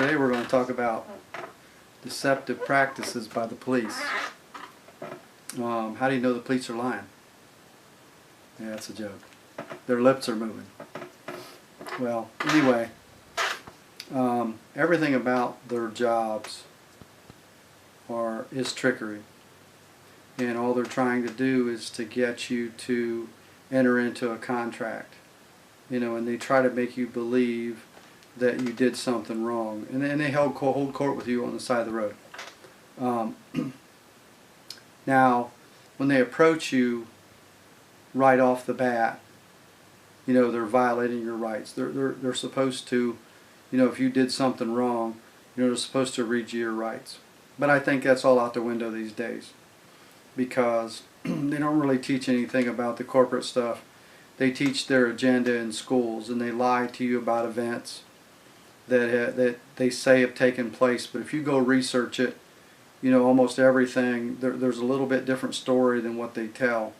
Today we're going to talk about deceptive practices by the police. How do you know the police are lying? Yeah, that's a joke. Their lips are moving. Well, anyway, everything about their jobs is trickery. And all they're trying to do is to get you to enter into a contract. And they try to make you believe that you did something wrong. And they hold court with you on the side of the road. Now, when they approach you right off the bat, they're violating your rights. They're supposed to, if you did something wrong, they're supposed to read you your rights. But I think that's all out the window these days, because they don't really teach anything about the corporate stuff. They teach their agenda in schools, and they lie to you about events that they say have taken place. But if you go research it, almost everything, there's a little bit different story than what they tell.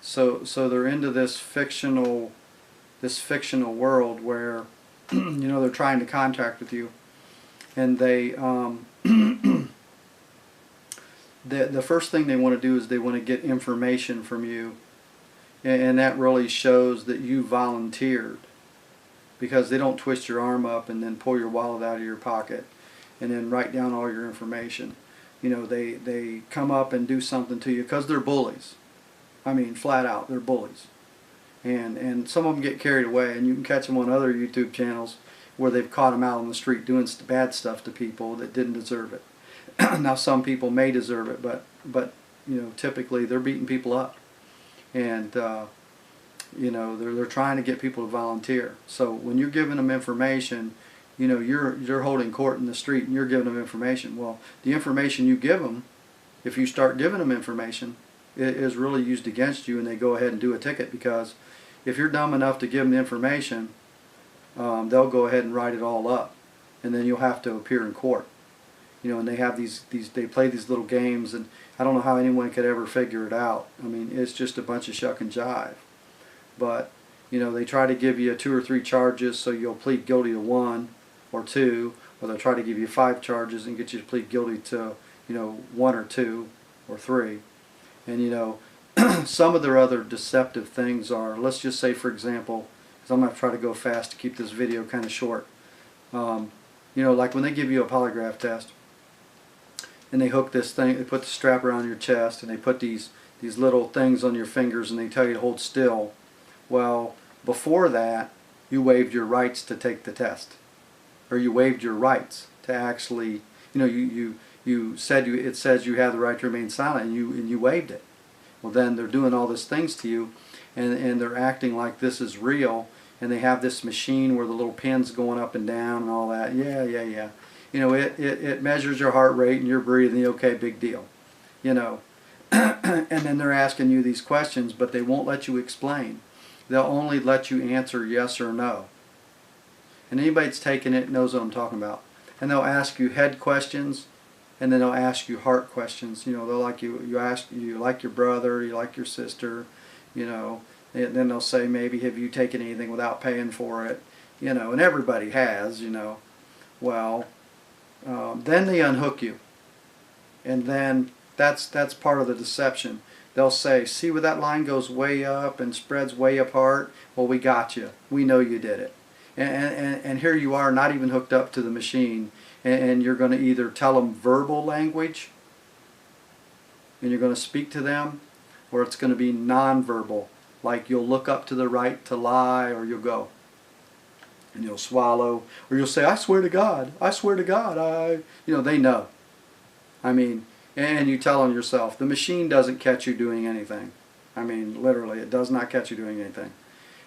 So they're into this fictional world where they're trying to contract with you, and they the first thing they want to do is they want to get information from you, and that really shows that you volunteered, because they don't twist your arm up and then pull your wallet out of your pocket and then write down all your information. They come up and do something to you because they're bullies. I mean, flat out, they're bullies. And some of them get carried away, and you can catch them on other YouTube channels where they've caught them out on the street doing bad stuff to people that didn't deserve it. Now, some people may deserve it, but typically they're beating people up, and they're trying to get people to volunteer. So when you're giving them information, you're holding court in the street and you're giving them information. Well, the information you give them, if you start giving them information, it is really used against you, and they go ahead and do a ticket, because if you're dumb enough to give them the information, they'll go ahead and write it all up, and then you'll have to appear in court. And they have they play these little games, and I don't know how anyone could ever figure it out. I mean, it's just a bunch of shuck and jive. But they try to give you 2 or 3 charges, so you'll plead guilty to 1 or 2, or they'll try to give you 5 charges and get you to plead guilty to 1 or 2 or 3. And some of their other deceptive things are, let's just say, for example, because I'm going to try to go fast to keep this video kind of short. Like when they give you a polygraph test, and they hook this thing, they put the strap around your chest, and they put these little things on your fingers, and they tell you to hold still. Well, before that, you waived your rights to take the test, or you waived your rights to actually, you said it says you have the right to remain silent, and you waived it. Well, then they're doing all these things to you, and they're acting like this is real, and they have this machine where the little pins going up and down and all that. Yeah. It measures your heart rate and your breathing. Okay, big deal. And then they're asking you these questions, but they won't let you explain. They'll only let you answer yes or no. And anybody that's taken it knows what I'm talking about. And they'll ask you head questions, and then they'll ask you heart questions. They'll like you ask you like your brother, you like your sister, and then they'll say, maybe, have you taken anything without paying for it? And everybody has, Well, then they unhook you, and then that's part of the deception. They'll say, see where that line goes way up and spreads way apart? Well, we got you. We know you did it. And here you are, not even hooked up to the machine, and you're going to either tell them verbal language, and you're going to speak to them, or it's going to be nonverbal, like you'll look up to the right to lie, or you'll go, and you'll swallow, or you'll say, I swear to God, they know. I mean, and you tell them yourself, the machine doesn't catch you doing anything. I mean, literally, it does not catch you doing anything.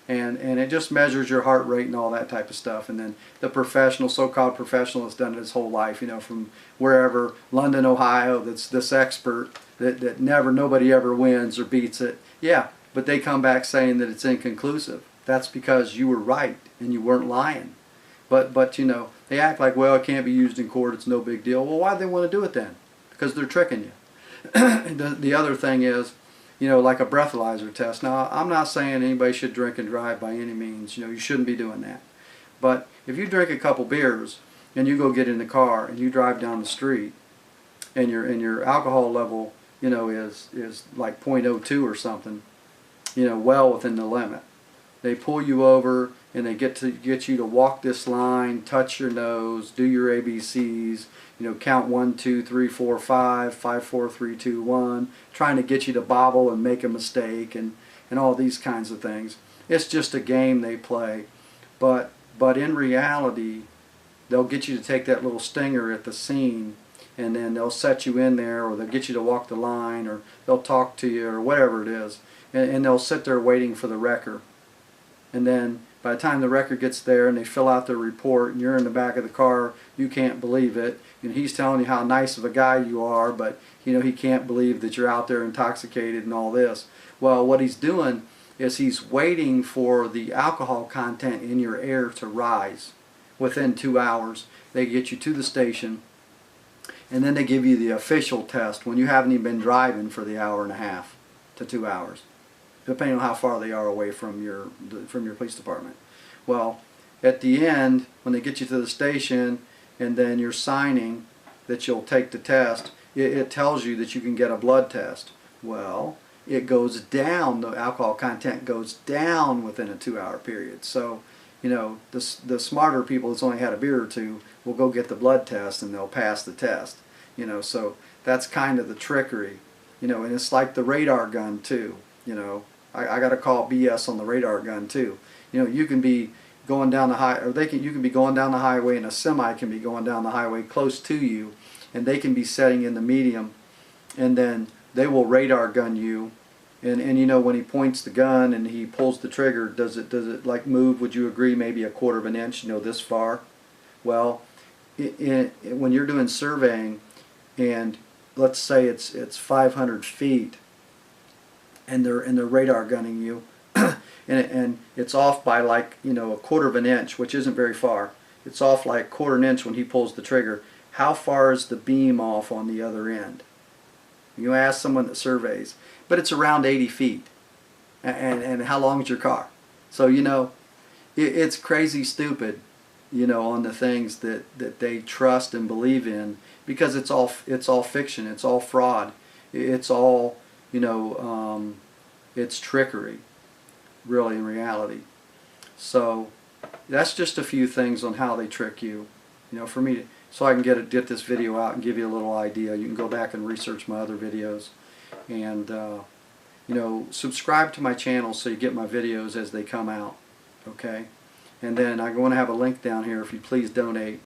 And it just measures your heart rate and all that type of stuff. And then the professional, so-called professional, has done it his whole life, from wherever, London, Ohio, that's this expert that nobody ever wins or beats it. Yeah, but they come back saying that it's inconclusive. That's because you were right and you weren't lying. But they act like, well, it can't be used in court, it's no big deal. Well, why do they want to do it then? Because they're tricking you. The other thing is, like a breathalyzer test. Now, I'm not saying anybody should drink and drive by any means. You shouldn't be doing that. But if you drink a couple beers and you go get in the car and you drive down the street, and your alcohol level, you know, is like 0.02 or something, you know, well within the limit. They pull you over and they get you to walk this line, touch your nose, do your ABCs, you know, count 1, 2, 3, 4, 5, 5, 4, 3, 2, 1, trying to get you to bobble and make a mistake and all these kinds of things. It's just a game they play, but in reality, they'll get you to take that little stinger at the scene, and then they'll set you in there, or they'll get you to walk the line, or they'll talk to you, or whatever it is, and they'll sit there waiting for the wrecker. And then by the time the wrecker gets there and they fill out their report and you're in the back of the car, you can't believe it. And he's telling you how nice of a guy you are, but you know, he can't believe that you're out there intoxicated and all this. Well, what he's doing is he's waiting for the alcohol content in your air to rise. Within 2 hours, they get you to the station, and then they give you the official test when you haven't even been driving for the hour and a half to 2 hours, depending on how far they are away from your police department. Well, at the end, when they get you to the station and then you're signing that you'll take the test, it tells you that you can get a blood test. Well, it goes down, the alcohol content goes down within a 2 hour period. So, you know, the smarter people that's only had a beer or two will go get the blood test and they'll pass the test. You know, so that's kind of the trickery. You know, and it's like the radar gun too. You know, I got to call BS on the radar gun too. You know, you can be going down the you can be going down the highway, and a semi can be going down the highway close to you, and they can be setting in the medium, and then they will radar gun you, and you know, when he points the gun and he pulls the trigger, does it like move? Would you agree? Maybe a quarter of an inch, you know, this far. Well, when you're doing surveying, and let's say it's 500 feet, and they're radar gunning you, and it's off by, like, you know, a quarter of an inch, which isn't very far. It's off like quarter an inch when he pulls the trigger. How far is the beam off on the other end? You ask someone that surveys, but it's around 80 feet. And how long is your car? So, you know, it's crazy stupid, you know, on the things that they trust and believe in, because it's all fiction, it's all fraud, it's all, you know, it's trickery, really, in reality. So that's just a few things on how they trick you, you know, for me, so I can get this video out and give you a little idea. You can go back and research my other videos, and you know, subscribe to my channel so you get my videos as they come out, okay? And then I'm going to have a link down here if you please donate.